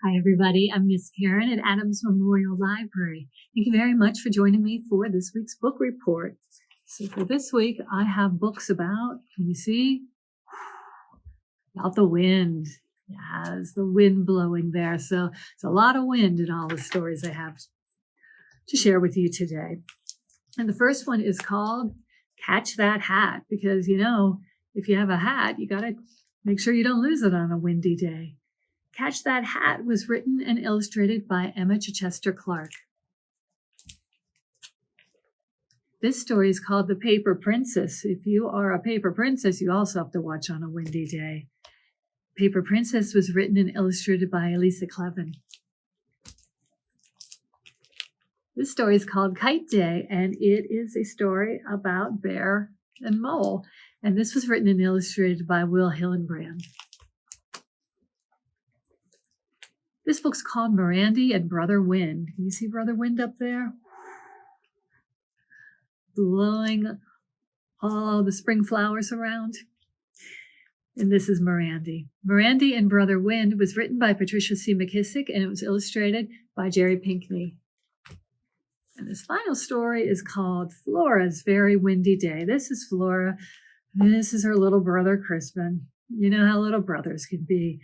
Hi, everybody. I'm Miss Karen at Adams Memorial Library. Thank you very much for joining me for this week's book report. So for this week, I have books about, can you see? About the wind. Yes, the wind blowing there. So it's a lot of wind in all the stories I have to share with you today. And the first one is called Catch That Hat, because, if you have a hat, you got to make sure you don't lose it on a windy day. Catch That Hat was written and illustrated by Emma Chichester Clark. This story is called The Paper Princess. If you are a paper princess, you also have to watch on a windy day. Paper Princess was written and illustrated by Elisa Kleven. This story is called Kite Day, and it is a story about Bear and Mole. And this was written and illustrated by Hillenbrand. This book's called Mirandi and Brother Wind. Can you see Brother Wind up there? Blowing all the spring flowers around. And this is Mirandi. Mirandi and Brother Wind was written by Patricia McKissack, and it was illustrated by Pinkney. And this final story is called FLORA'S Very Windy Day. This is Flora. This is her little brother, Crispin. You know how little brothers can be.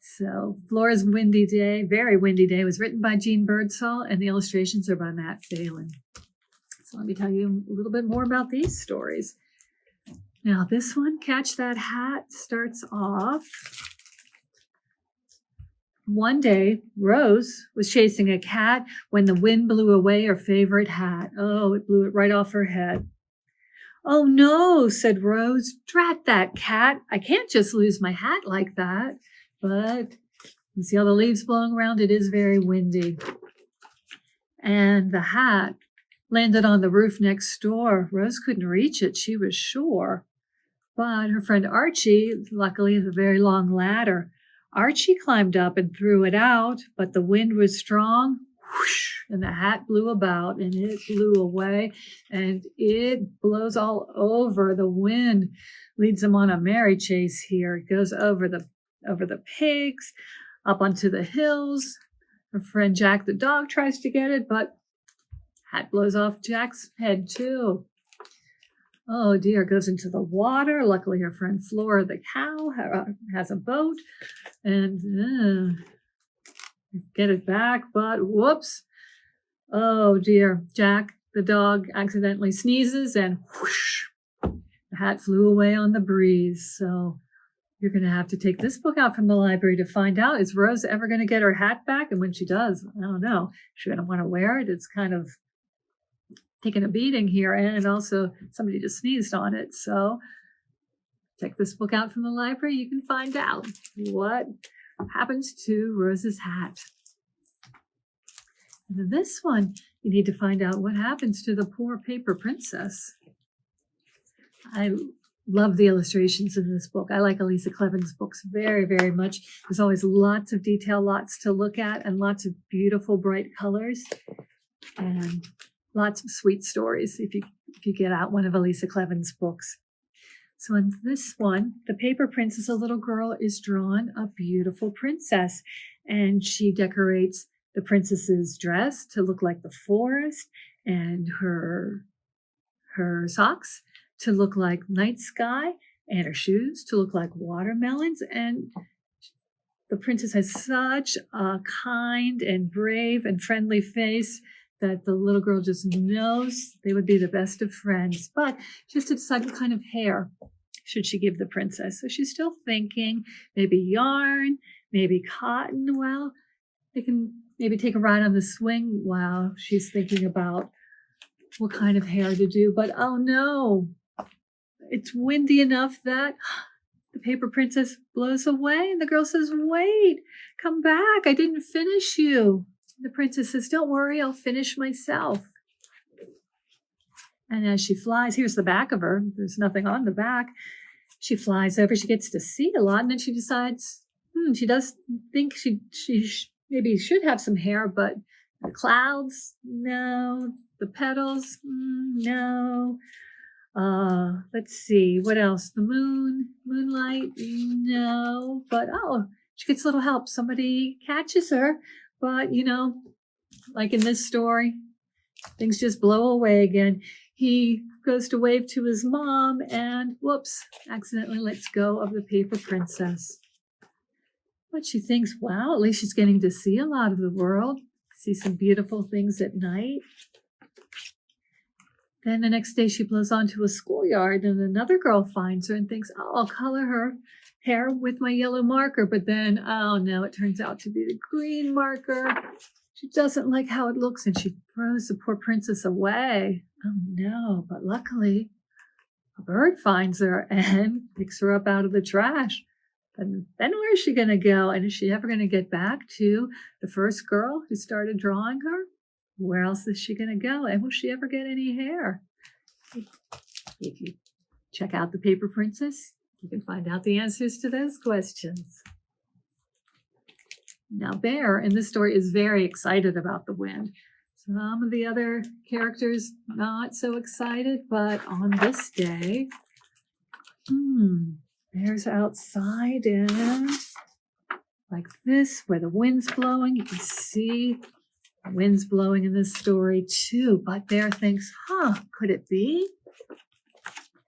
So FLORA'S Windy Day, Very Windy Day, was written by Jeanne Birdsall, and the illustrations are by Phelan. So let me tell you a little bit more about these stories. Now this one, Catch That Hat, starts off. One day, Rose was chasing a cat when the wind blew away her favorite hat. Oh, it blew it right off her head. "Oh no," said Rose. "Drat that cat. I can't just lose my hat like that." But you see all the leaves blowing around? It is very windy. And the hat landed on the roof next door. Rose couldn't reach it, she was sure. But her friend Archie, luckily, has a very long ladder. Archie climbed up and threw it out, but the wind was strong. Whoosh, and the hat blew about, and it blew away, and it blows all over. The wind leads them on a merry chase here. It goes over the pigs, up onto the hills. Her friend Jack the dog tries to get it, but hat blows off Jack's head too. Oh dear, goes into the water. Luckily her friend Flora the cow has a boat and get it back, but whoops. Oh dear, Jack the dog accidentally sneezes and whoosh, the hat flew away on the breeze. So you're going to have to take this book out from the library to find out, is Rose ever going to get her hat back? And when she does, I don't know, she's going to want to wear it. It's kind of taking a beating here, and also somebody just sneezed on it. So take this book out from the library. You can find out what happens to Rose's hat. And then this one, you need to find out what happens to the poor paper princess. I love the illustrations in this book. I like Elisa Kleven's books very, very much. There's always lots of detail, lots to look at, and lots of beautiful, bright colors, and lots of sweet stories if you get out one of Elisa Kleven's books. So in this one, The Paper Princess, a little girl is drawn a beautiful princess, and she decorates the princess's dress to look like the forest, and her socks to look like night sky, and her shoes to look like watermelons. And the princess has such a kind and brave and friendly face that the little girl just knows they would be the best of friends. But she has to decide what kind of hair should she give the princess. So she's still thinking, maybe yarn, maybe cotton. Well, they can maybe take a ride on the swing while she's thinking about what kind of hair to do. But oh no, it's windy enough that the paper princess blows away, and the girl says, "Wait, come back, I didn't finish you." The princess says, "Don't worry, I'll finish myself." And as she flies, here's the back of her. There's nothing on the back. She flies over, she gets to see a lot, and then she decides, she does think she maybe should have some hair, but the clouds, no. The petals, no. Let's see, what else? The moonlight, no. But She gets a little help. Somebody catches her, but like in this story, things just blow away again. He goes to wave to his mom and whoops, accidentally lets go of the paper princess. But she thinks, wow, at least she's getting to see a lot of the world, see some beautiful things at night. Then the next day she blows onto a schoolyard and another girl finds her and thinks, oh, I'll color her hair with my yellow marker. But then, oh no, it turns out to be the green marker. She doesn't like how it looks and she throws the poor princess away. Oh no, but luckily a bird finds her and picks her up out of the trash. And then where's she going to go? And is she ever going to get back to the first girl who started drawing her? Where else is she going to go? And will she ever get any hair? If you check out The Paper Princess, you can find out the answers to those questions. Now, Bear in this story is very excited about the wind. Some of the other characters not so excited, but on this day, Bear's outside and like this, where the wind's blowing. You can see the wind's blowing in this story too. But Bear thinks, could it be?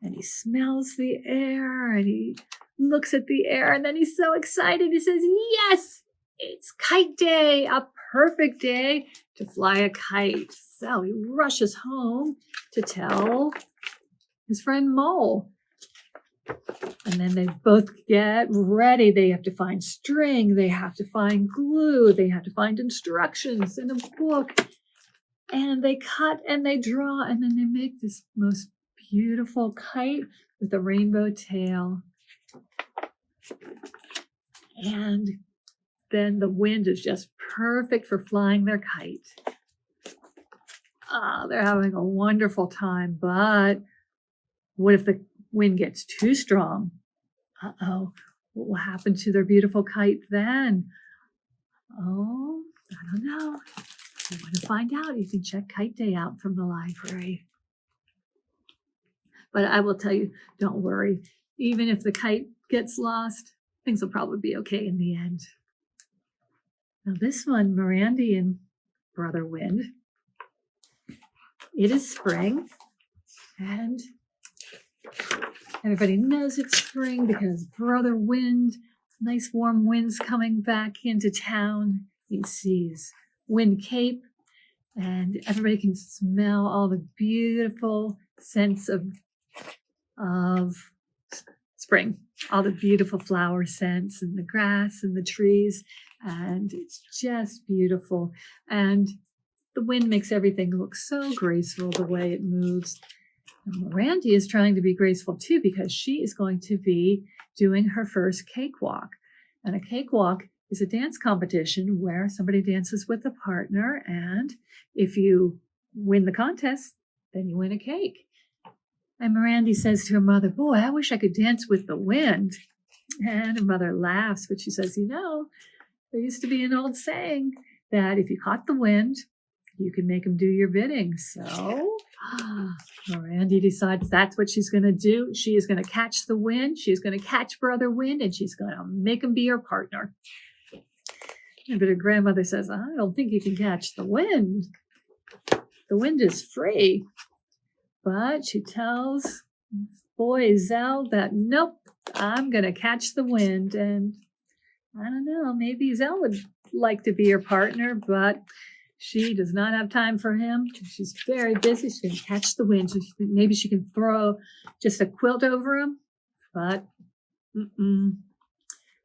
And he smells the air and he looks at the air and then he's so excited. He says, yes, it's kite day, a perfect day to fly a kite. So he rushes home to tell his friend Mole. And then they both get ready. They have to find string. They have to find glue. They have to find instructions in a book. And they cut and they draw. And then they make this most beautiful kite with a rainbow tail. And then the wind is just perfect for flying their kite. They're having a wonderful time. But what if the wind gets too strong? What will happen to their beautiful kite then? Oh, I don't know. If you want to find out, you can check Kite Day out from the library. But I will tell you, don't worry. Even if the kite gets lost, things will probably be okay in the end. Now this one, Mirandi and Brother Wind. It is spring, and everybody knows it's spring because Brother Wind, nice warm winds coming back into town. He sees wind cape, and everybody can smell all the beautiful scents of spring, all the beautiful flower scents and the grass and the trees, and it's just beautiful. And the wind makes everything look so graceful the way it moves. And Mirandi is trying to be graceful too because she is going to be doing her first cakewalk. And a cakewalk is a dance competition where somebody dances with a partner, and if you win the contest, then you win a cake. And Mirandi says to her mother, boy, I wish I could dance with the wind. And her mother laughs, but she says, there used to be an old saying that if you caught the wind, you can make him do your bidding. So Mirandi decides that's what she's going to do. She is going to catch the wind. She's going to catch Brother Wind, and she's going to make him be her partner. But her grandmother says, I don't think you can catch the wind. The wind is free. But she tells boy Zell that, nope, I'm going to catch the wind. And I don't know, maybe Zell would like to be her partner, but she does not have time for him. She's very busy. She's going to catch the wind. So maybe she can throw just a quilt over him. But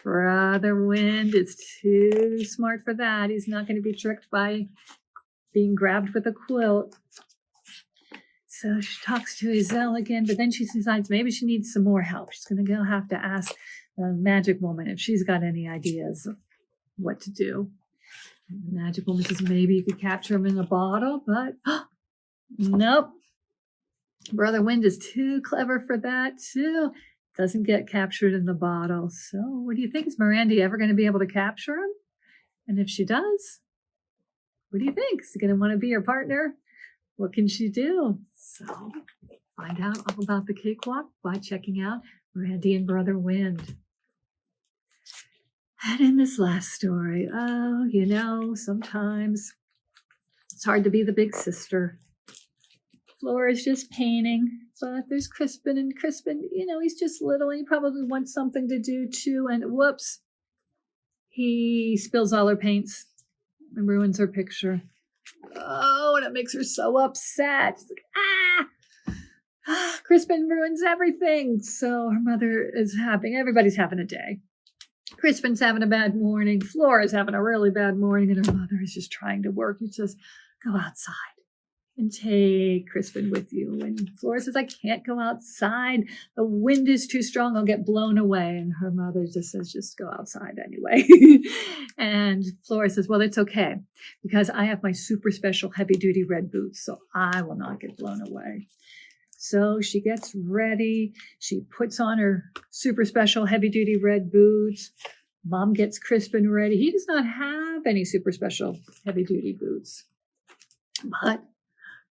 Brother Wind is too smart for that. He's not going to be tricked by being grabbed with a quilt. So she talks to Hazel again, but then she decides maybe she needs some more help. She's going to have to ask the Magic Woman if she's got any ideas of what to do. And the Magic Woman says maybe you could capture him in a bottle, but nope. Brother Wind is too clever for that, too. Doesn't get captured in the bottle. So what do you think? Is Mirandi ever going to be able to capture him? And if she does, what do you think? Is he going to want to be her partner? What can she do? So find out all about the cakewalk by checking out Mirandi and Brother Wind. And in this last story, sometimes it's hard to be the big sister. Flora is just painting, but there's Crispin, and Crispin, he's just little and he probably wants something to do too. And whoops, he spills all her paints and ruins her picture. Oh, and it makes her so upset. She's like, Crispin ruins everything. So her mother is everybody's having a day. Crispin's having a bad morning. Flora's having a really bad morning, and her mother is just trying to work. She says, go outside and take Crispin with you. And Flora says, I can't go outside. The wind is too strong. I'll get blown away. And her mother just says, just go outside anyway. And Flora says, well, it's okay because I have my super special heavy-duty red boots, so I will not get blown away. So she gets ready. She puts on her super special heavy-duty red boots. Mom gets Crispin ready. He does not have any super special heavy-duty boots. But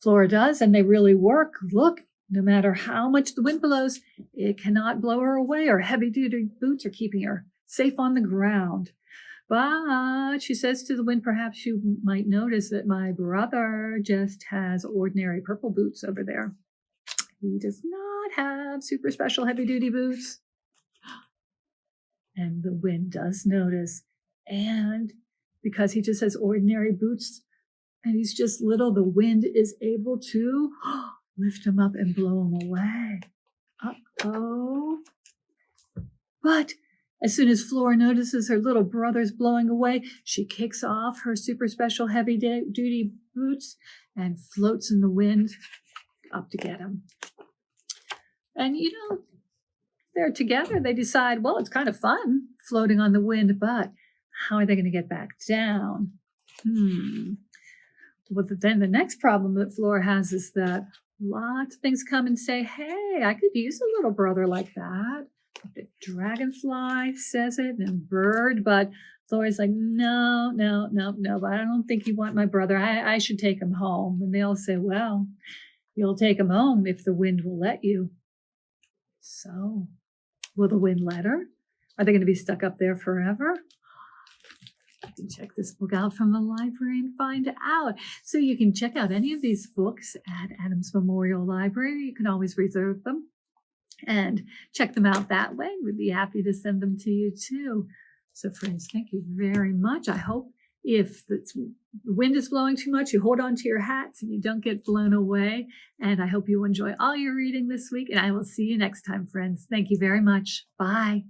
Flora does, and they really work. Look, no matter how much the wind blows, it cannot blow her away. Her heavy-duty boots are keeping her safe on the ground. But she says to the wind, perhaps you might notice that my brother just has ordinary purple boots over there. He does not have super special heavy-duty boots. And the wind does notice. And because he just has ordinary boots and he's just little, the wind is able to lift him up and blow him away. Uh-oh. But as soon as Flora notices her little brother's blowing away, she kicks off her super special heavy-duty boots and floats in the wind up to get him. And, they're together. They decide, well, it's kind of fun floating on the wind, but how are they going to get back down? Well, then the next problem that Flora has is that lots of things come and say, hey, I could use a little brother like that. The dragonfly says it and bird, but Flora's like, no, but I don't think you want my brother. I should take him home. And they all say, well, you'll take him home if the wind will let you. So, will the wind let her? Are they going to be stuck up there forever? You can check this book out from the library and find out. So you can check out any of these books at Adams Memorial Library. You can always reserve them and check them out that way. We'd be happy to send them to you too. So friends, thank you very much. I hope if the wind is blowing too much, you hold on to your hats and you don't get blown away. And I hope you enjoy all your reading this week. And I will see you next time, friends. Thank you very much. Bye.